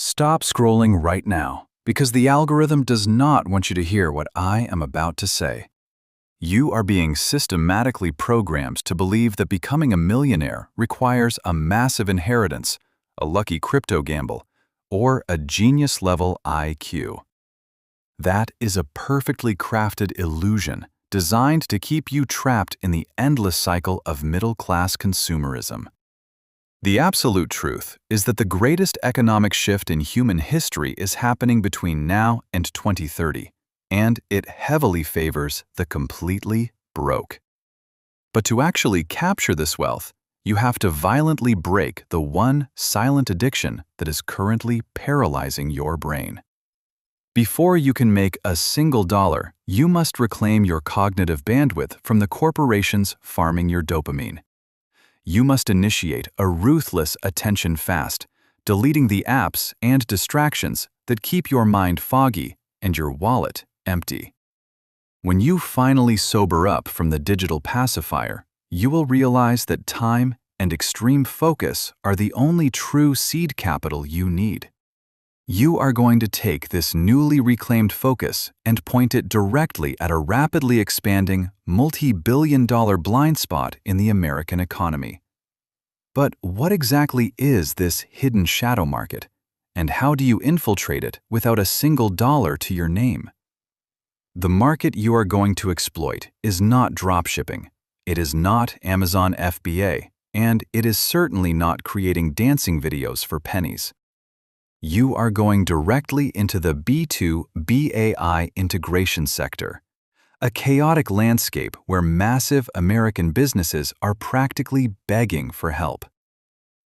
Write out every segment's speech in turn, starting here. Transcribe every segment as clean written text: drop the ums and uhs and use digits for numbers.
Stop scrolling right now, because the algorithm does not want you to hear what I am about to say. You are being systematically programmed to believe that becoming a millionaire requires a massive inheritance, a lucky crypto gamble, or a genius-level IQ. That is a perfectly crafted illusion designed to keep you trapped in the endless cycle of middle-class consumerism. The absolute truth is that the greatest economic shift in human history is happening between now and 2030, and it heavily favors the completely broke. But to actually capture this wealth, you have to violently break the one silent addiction that is currently paralyzing your brain. Before you can make a single dollar, you must reclaim your cognitive bandwidth from the corporations farming your dopamine. You must initiate a ruthless attention fast, deleting the apps and distractions that keep your mind foggy and your wallet empty. When you finally sober up from the digital pacifier, you will realize that time and extreme focus are the only true seed capital you need. You are going to take this newly reclaimed focus and point it directly at a rapidly expanding, multi-billion-dollar blind spot in the American economy. But what exactly is this hidden shadow market, and how do you infiltrate it without a single dollar to your name? The market you are going to exploit is not dropshipping, it is not Amazon FBA, and it is certainly not creating dancing videos for pennies. You are going directly into the B2B AI Integration sector, a chaotic landscape where massive American businesses are practically begging for help.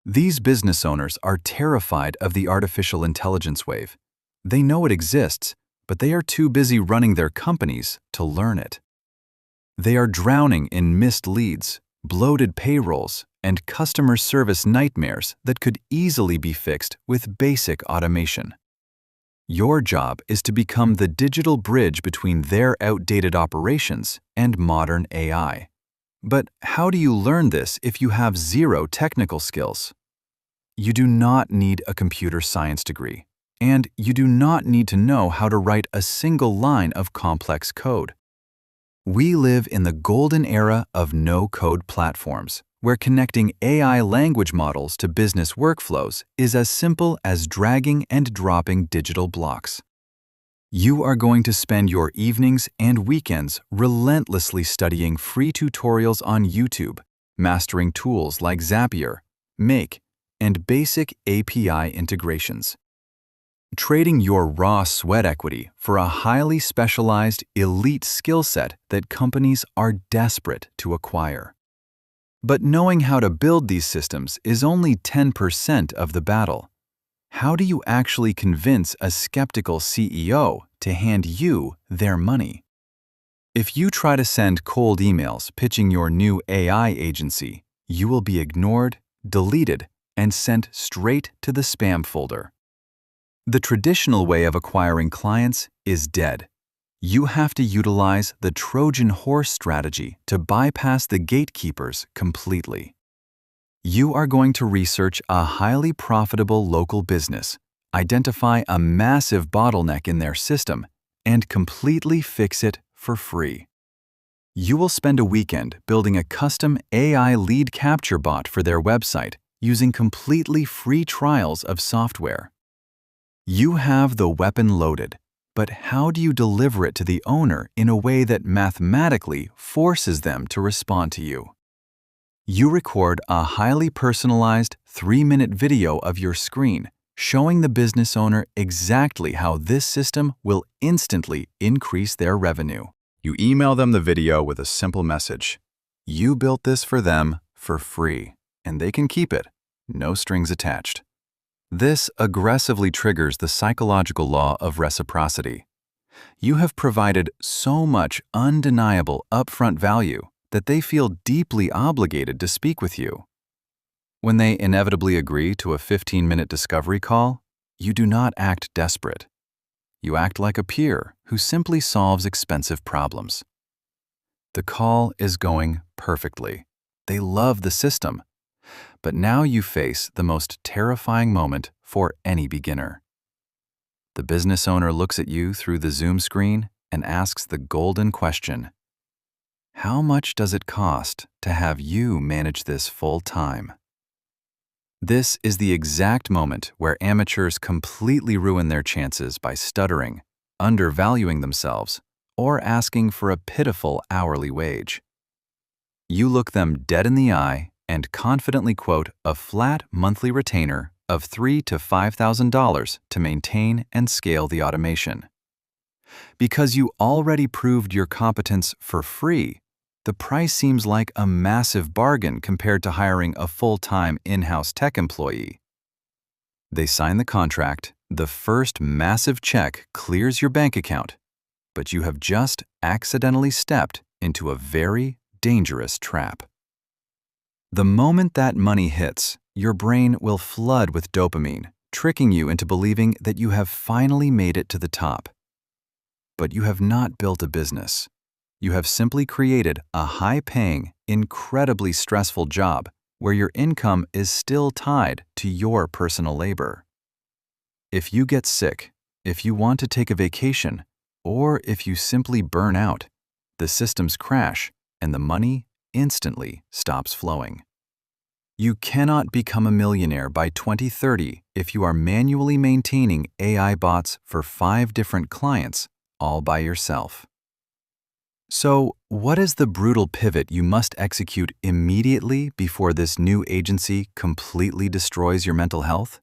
These business owners are terrified of the artificial intelligence wave. They know it exists, but they are too busy running their companies to learn it. They are drowning in missed leads, bloated payrolls, and customer service nightmares that could easily be fixed with basic automation. Your job is to become the digital bridge between their outdated operations and modern AI. But how do you learn this if you have zero technical skills? You do not need a computer science degree, and you do not need to know how to write a single line of complex code. We live in the golden era of no-code platforms, where connecting AI language models to business workflows is as simple as dragging and dropping digital blocks. You are going to spend your evenings and weekends relentlessly studying free tutorials on YouTube, mastering tools like Zapier, Make, and basic API integrations. Trading your raw sweat equity for a highly specialized, elite skill set that companies are desperate to acquire. But knowing how to build these systems is only 10% of the battle. How do you actually convince a skeptical CEO to hand you their money? If you try to send cold emails pitching your new AI agency, you will be ignored, deleted, and sent straight to the spam folder. The traditional way of acquiring clients is dead. You have to utilize the Trojan horse strategy to bypass the gatekeepers completely. You are going to research a highly profitable local business, identify a massive bottleneck in their system, and completely fix it for free. You will spend a weekend building a custom AI lead capture bot for their website using completely free trials of software. You have the weapon loaded. But how do you deliver it to the owner in a way that mathematically forces them to respond to you? You record a highly personalized 3-minute video of your screen, showing the business owner exactly how this system will instantly increase their revenue. You email them the video with a simple message. You built this for them for free, and they can keep it, no strings attached. This aggressively triggers the psychological law of reciprocity. You have provided so much undeniable upfront value that they feel deeply obligated to speak with you. When they inevitably agree to a 15-minute discovery call, you do not act desperate. You act like a peer who simply solves expensive problems. The call is going perfectly. They love the system. But now you face the most terrifying moment for any beginner. The business owner looks at you through the Zoom screen and asks the golden question: how much does it cost to have you manage this full-time? This is the exact moment where amateurs completely ruin their chances by stuttering, undervaluing themselves, or asking for a pitiful hourly wage. You look them dead in the eye and confidently quote a flat monthly retainer of $3,000 to $5,000 to maintain and scale the automation. Because you already proved your competence for free, the price seems like a massive bargain compared to hiring a full-time in-house tech employee. They sign the contract, the first massive check clears your bank account, but you have just accidentally stepped into a very dangerous trap. The moment that money hits, your brain will flood with dopamine, tricking you into believing that you have finally made it to the top. But you have not built a business. You have simply created a high-paying, incredibly stressful job where your income is still tied to your personal labor. If you get sick, if you want to take a vacation, or if you simply burn out, the systems crash and the money instantly stops flowing. You cannot become a millionaire by 2030 if you are manually maintaining AI bots for 5 different clients all by yourself. So, what is the brutal pivot you must execute immediately before this new agency completely destroys your mental health?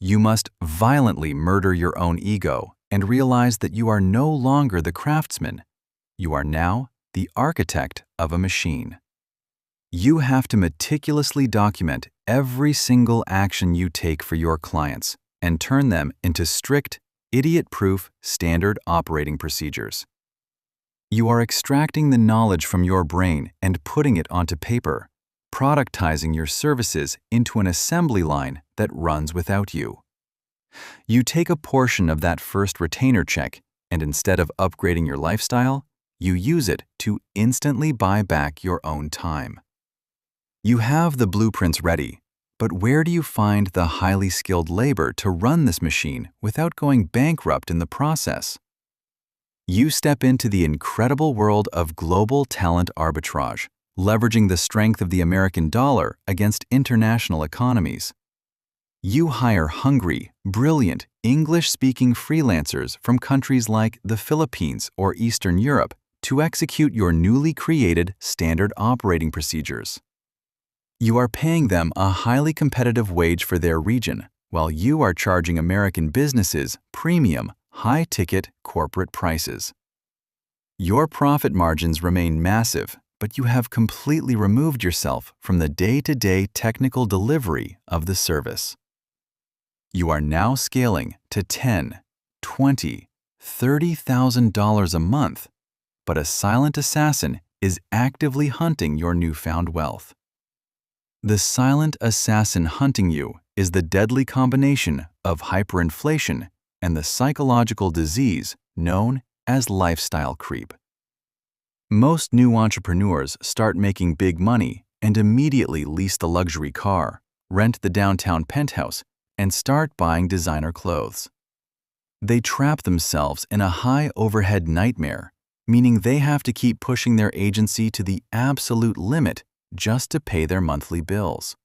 You must violently murder your own ego and realize that you are no longer the craftsman. You are now the architect of a machine. You have to meticulously document every single action you take for your clients and turn them into strict, idiot-proof standard operating procedures. You are extracting the knowledge from your brain and putting it onto paper, productizing your services into an assembly line that runs without you. You take a portion of that first retainer check, and instead of upgrading your lifestyle, you use it to instantly buy back your own time. You have the blueprints ready, but where do you find the highly skilled labor to run this machine without going bankrupt in the process? You step into the incredible world of global talent arbitrage, leveraging the strength of the American dollar against international economies. You hire hungry, brilliant, English-speaking freelancers from countries like the Philippines or Eastern Europe to execute your newly created standard operating procedures. You are paying them a highly competitive wage for their region, while you are charging American businesses premium, high-ticket corporate prices. Your profit margins remain massive, but you have completely removed yourself from the day-to-day technical delivery of the service. You are now scaling to $10,000, $20,000, $30,000 a month, but a silent assassin is actively hunting your newfound wealth. The silent assassin hunting you is the deadly combination of hyperinflation and the psychological disease known as lifestyle creep. Most new entrepreneurs start making big money and immediately lease the luxury car, rent the downtown penthouse, and start buying designer clothes. They trap themselves in a high overhead nightmare, meaning they have to keep pushing their agency to the absolute limit just to pay their monthly bills.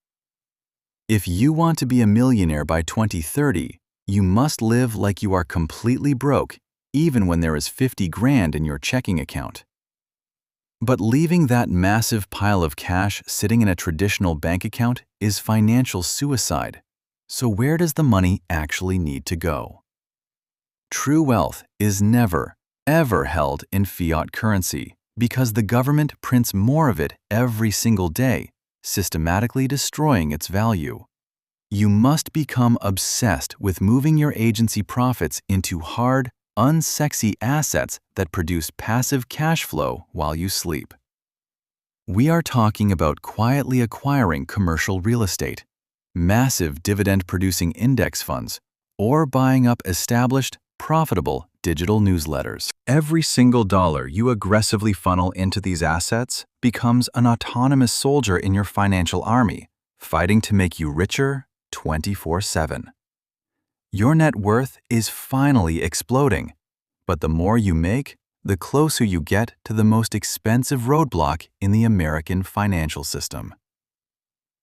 If you want to be a millionaire by 2030, you must live like you are completely broke, even when there is 50 grand in your checking account. But leaving that massive pile of cash sitting in a traditional bank account is financial suicide. So where does the money actually need to go? True wealth is never, ever held in fiat currency because the government prints more of it every single day, systematically destroying its value. You must become obsessed with moving your agency profits into hard, unsexy assets that produce passive cash flow while you sleep. We are talking about quietly acquiring commercial real estate, massive dividend-producing index funds, or buying up established, profitable digital newsletters. Every single dollar you aggressively funnel into these assets becomes an autonomous soldier in your financial army, fighting to make you richer 24/7. Your net worth is finally exploding, but the more you make, the closer you get to the most expensive roadblock in the American financial system.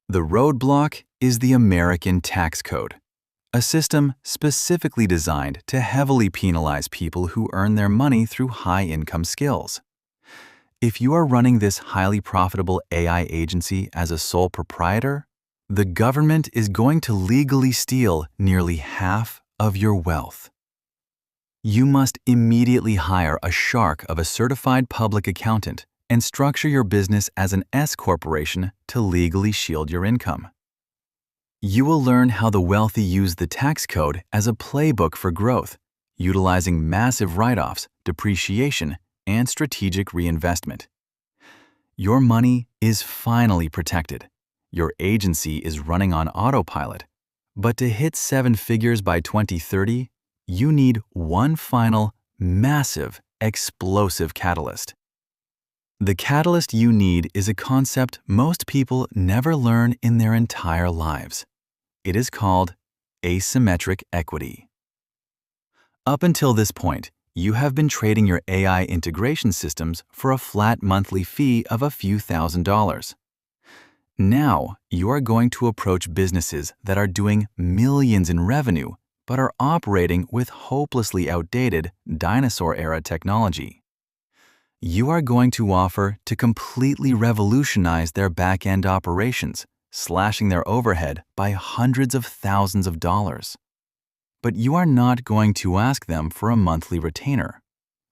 The roadblock is the American tax code, a system specifically designed to heavily penalize people who earn their money through high-income skills. If you are running this highly profitable AI agency as a sole proprietor, the government is going to legally steal nearly half of your wealth. You must immediately hire a shark of a certified public accountant and structure your business as an S corporation to legally shield your income. You will learn how the wealthy use the tax code as a playbook for growth, utilizing massive write-offs, depreciation, and strategic reinvestment. Your money is finally protected. Your agency is running on autopilot. But to hit 7 figures by 2030, you need one final, massive, explosive catalyst. The catalyst you need is a concept most people never learn in their entire lives. It is called asymmetric equity. Up until this point, you have been trading your AI integration systems for a flat monthly fee of a few $1,000s. Now, you are going to approach businesses that are doing millions in revenue but are operating with hopelessly outdated dinosaur-era technology. You are going to offer to completely revolutionize their back-end operations, slashing their overhead by hundreds of thousands of dollars. But you are not going to ask them for a monthly retainer.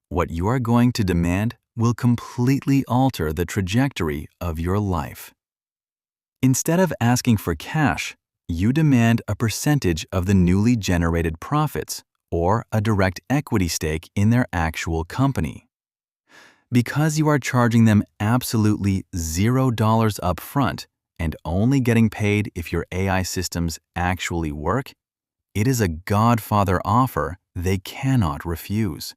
What you are going to demand will completely alter the trajectory of your life. Instead of asking for cash, you demand a percentage of the newly generated profits or a direct equity stake in their actual company. Because you are charging them absolutely $0 up front and only getting paid if your AI systems actually work, it is a godfather offer they cannot refuse.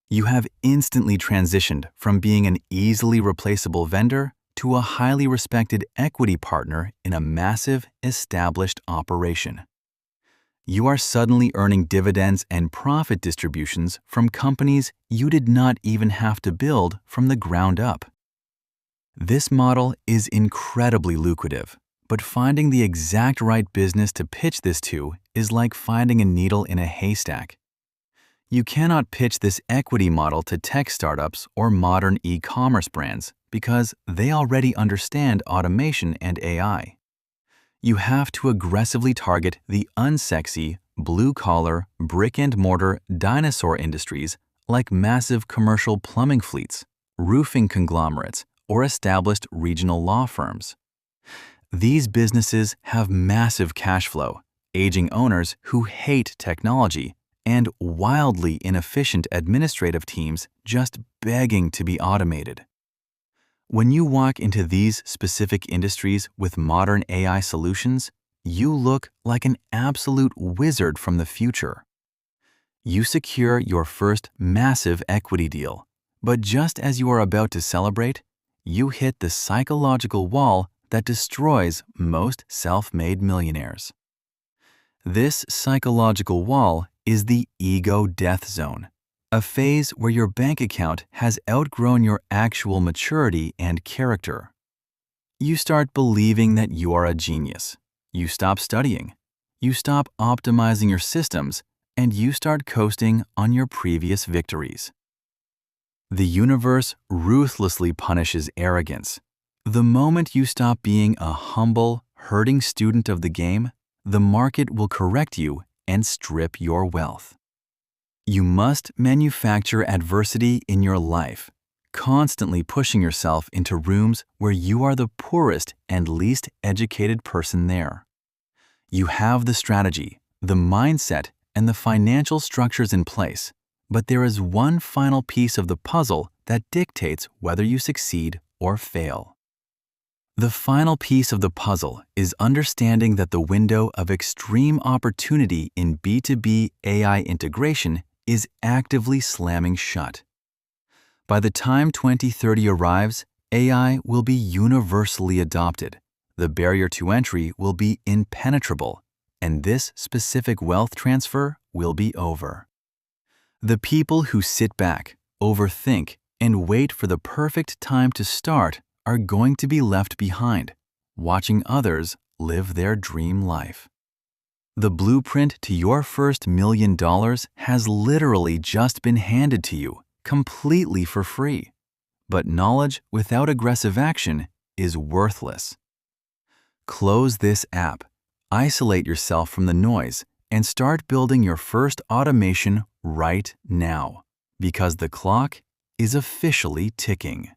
You have instantly transitioned from being an easily replaceable vendor to a highly respected equity partner in a massive, established operation. You are suddenly earning dividends and profit distributions from companies you did not even have to build from the ground up. This model is incredibly lucrative, but finding the exact right business to pitch this to is like finding a needle in a haystack. You cannot pitch this equity model to tech startups or modern e-commerce brands because they already understand automation and AI. You have to aggressively target the unsexy, blue-collar, brick-and-mortar dinosaur industries like massive commercial plumbing fleets, roofing conglomerates, or established regional law firms. These businesses have massive cash flow, aging owners who hate technology, and wildly inefficient administrative teams just begging to be automated. When you walk into these specific industries with modern AI solutions, you look like an absolute wizard from the future. You secure your first massive equity deal, but just as you are about to celebrate, you hit the psychological wall that destroys most self-made millionaires. This psychological wall is the ego death zone, a phase where your bank account has outgrown your actual maturity and character. You start believing that you are a genius. You stop studying. You stop optimizing your systems, and you start coasting on your previous victories. The universe ruthlessly punishes arrogance. The moment you stop being a humble, hurting student of the game, the market will correct you and strip your wealth. You must manufacture adversity in your life, constantly pushing yourself into rooms where you are the poorest and least educated person there. You have the strategy, the mindset, and the financial structures in place, but there is one final piece of the puzzle that dictates whether you succeed or fail. The final piece of the puzzle is understanding that the window of extreme opportunity in B2B AI integration is actively slamming shut. By the time 2030 arrives, AI will be universally adopted. the barrier to entry will be impenetrable, and this specific wealth transfer will be over. The people who sit back, overthink, and wait for the perfect time to start are going to be left behind, watching others live their dream life. The blueprint to your first $1 million has literally just been handed to you, completely for free. But knowledge without aggressive action is worthless. Close this app, isolate yourself from the noise, and start building your first automation right now, because the clock is officially ticking.